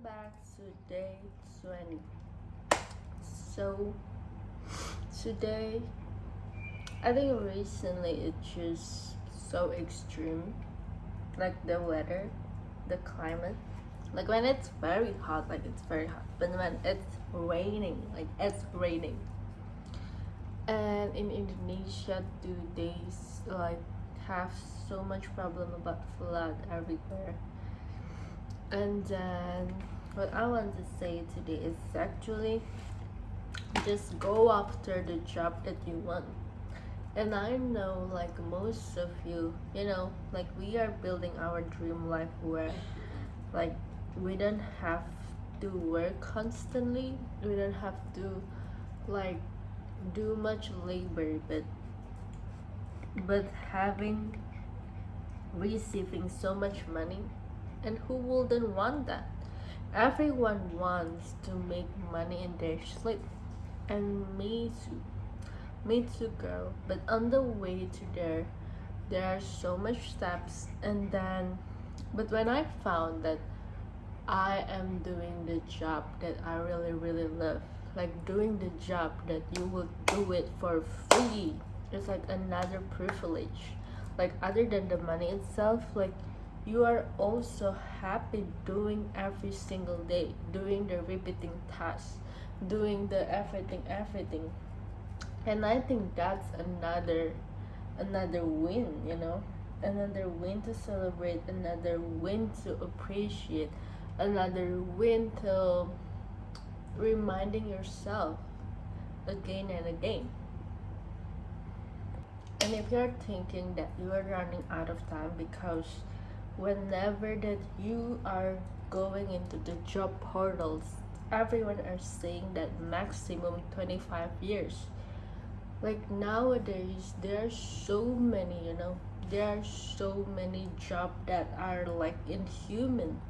back to day 20. So, today, I think recently it's just so extreme, like the weather, the climate. Like when it's very hot, like it's very hot, but when it's raining, like it's raining. And in Indonesia, do they like have so much problem about flood everywhere? And then what I want to say today is actually just go after the job that you want. And I know, like most of you, like we are building our dream life where, like, we don't have to work constantly, we don't have to, like, do much labor, but having receiving so much money. And who wouldn't want that? Everyone wants to make money in their sleep, and me too. Me too, girl. But on the way to there are so much steps, and then, but when I found that I am doing the job that I really, really love, like doing the job that you will do it for free, it's like another privilege. Like, other than the money itself, like, you are also happy doing every single day, doing the repeating tasks, doing the everything, and I think that's another win, another win to celebrate, another win to appreciate, another win to reminding yourself again and again. And if you're thinking that you are running out of time, because whenever that you are going into the job portals, everyone are saying that maximum 25 years. Like nowadays there are so many, there are so many jobs that are like inhuman.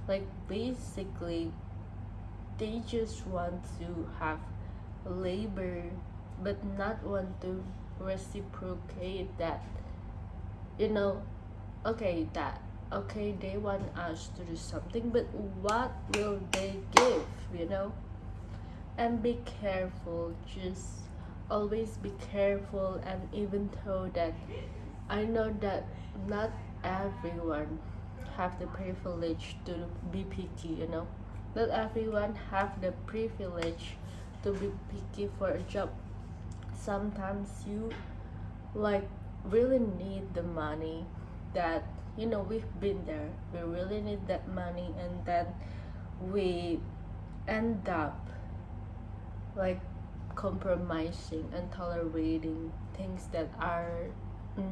Like basically they just want to have labor but not want to reciprocate that, you know okay, that, okay, they want us to do something, but what will they give, and be careful, just always be careful. And even though that I know that not everyone have the privilege to be picky, not everyone have the privilege to be picky for a job. Sometimes you, like, really need the money, that, we've been there, we really need that money, and then we end up, like, compromising and tolerating things that are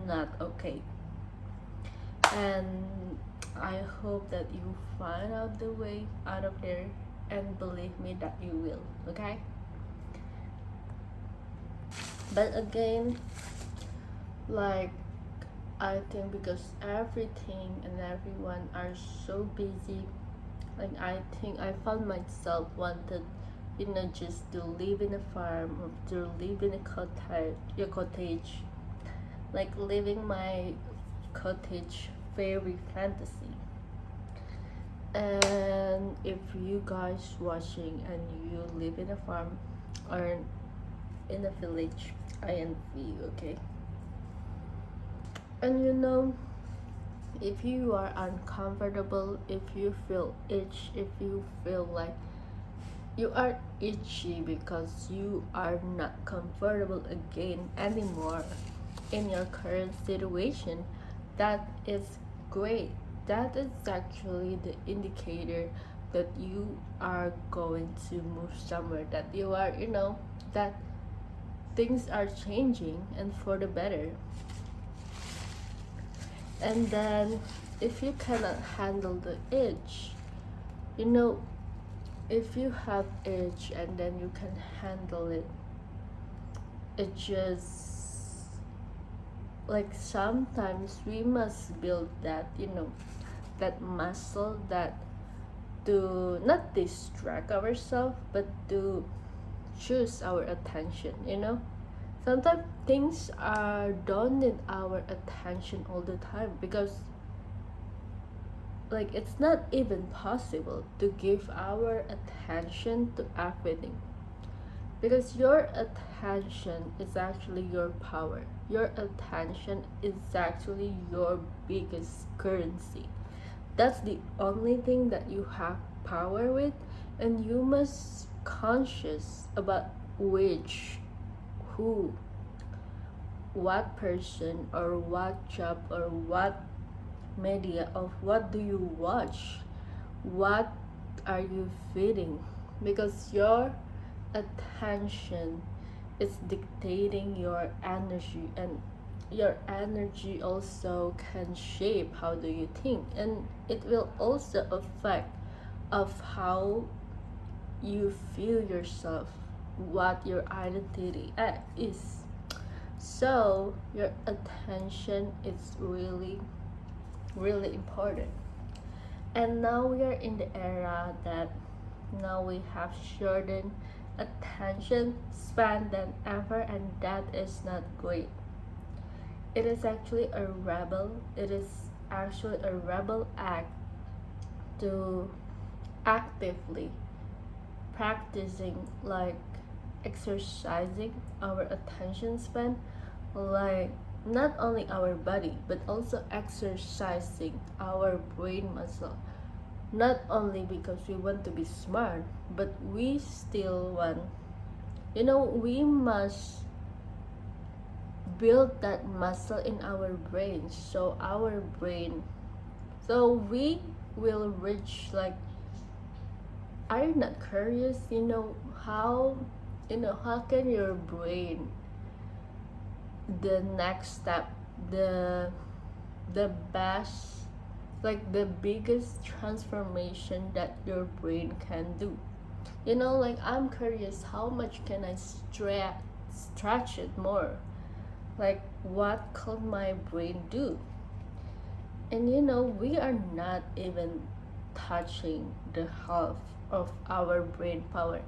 not okay. And I hope that you find out the way out of there, and believe me that you will, okay? But again, like, I think because everything and everyone are so busy, like, I think I found myself wanted, just to live in a farm, or to live in a cottage, like living my cottage fairy fantasy. And if you guys watching and you live in a farm or in a village, I envy you, okay? And if you are uncomfortable, if you feel itch, if you feel like you are itchy because you are not comfortable again anymore in your current situation, that is great. That is actually the indicator that you are going to move somewhere, that you are, that things are changing and for the better. And then if you cannot handle the itch, you know if you have itch and then you can handle it, it just, like, sometimes we must build that, that muscle, that to not distract ourselves but to choose our attention. Sometimes things don't need our attention all the time, because like it's not even possible to give our attention to everything, because your attention is actually your power. Your attention is actually your biggest currency. That's the only thing that you have power with, and you must conscious about which, who, what person, or what job, or what media, of what do you watch, what are you feeding, because your attention is dictating your energy, and your energy also can shape how do you think, and it will also affect of how you feel yourself, what your identity is. So your attention is really really important. And now we are in the era that now we have shortened attention span than ever, and that is not great. It is actually a rebel. It is actually a rebel act to actively practicing, like exercising our attention span, like not only our body but also exercising our brain muscle, not only because we want to be smart, but we still want, we must build that muscle in our brain, so we will reach, like, are you not curious, how how can your brain, the next step, the best, like the biggest transformation that your brain can do, like I'm curious how much can I stretch it more, like what could my brain do. And we are not even touching the half of our brain power,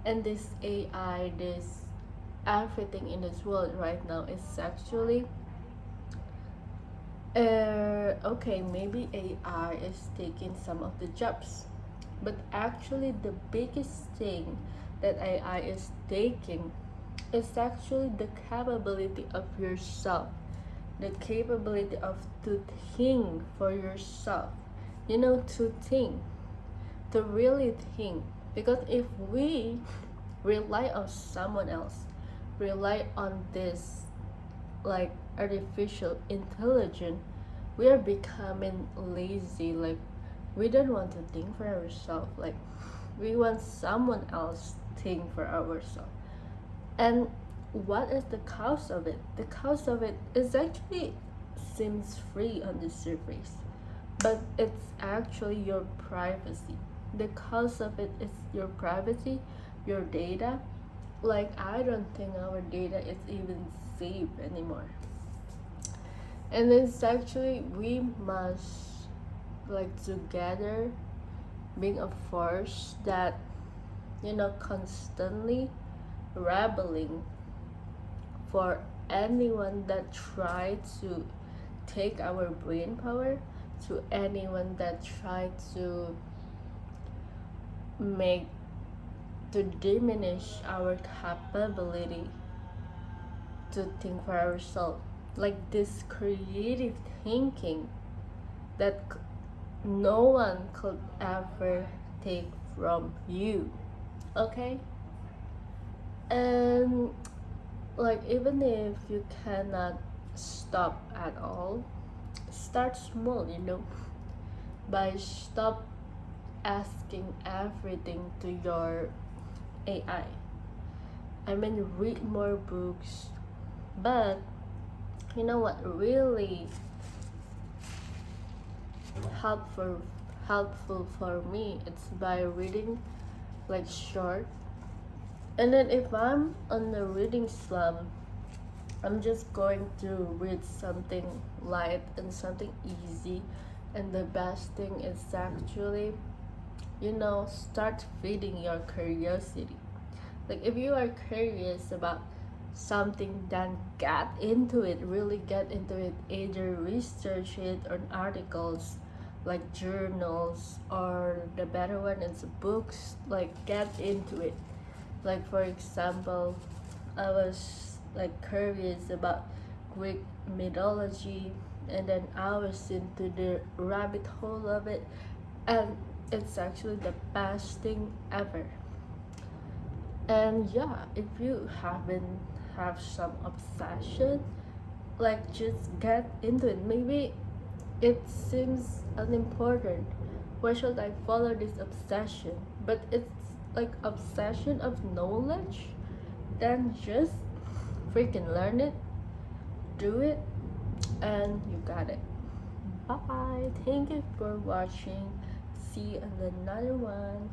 and this AI, this everything in this world right now is actually okay, maybe AI is taking some of the jobs, but actually the biggest thing that AI is taking is actually the capability of yourself, the capability of to think for yourself, to think, to really think. Because if we rely on someone else, rely on this, like artificial intelligence, we are becoming lazy, like we don't want to think for ourselves, like we want someone else think for ourselves. And what is the cause of it? The cause of it is actually seems free on the surface, but it's actually your privacy. The cause of it is your privacy, your data. Like I don't think our data is even safe anymore. And it's actually we must, like, together being a force that constantly rebelling for anyone that try to take our brain power, to anyone that try to make, to diminish our capability to think for ourselves, like this creative thinking that no one could ever take from you. Okay. And like even if you cannot stop at all, start small, by stop asking everything to your AI. I mean, read more books, but you know what really helpful helpful for me, it's by reading like short. And then if I'm on a reading slump, I'm just going to read something light and something easy. And the best thing is actually, start feeding your curiosity. Like if you are curious about something, then get into it, really get into it, either research it on articles, like journals, or the better one is books. Like get into it. Like for example, I was like curious about Greek mythology, and then I was into the rabbit hole of it, and it's actually the best thing ever. And yeah, if you haven't have some obsession, like just get into it. Maybe it seems unimportant. Why should I follow this obsession? But it's like obsession of knowledge. Then just freaking learn it, do it, and you got it. Bye. Thank you for watching. See you on another one.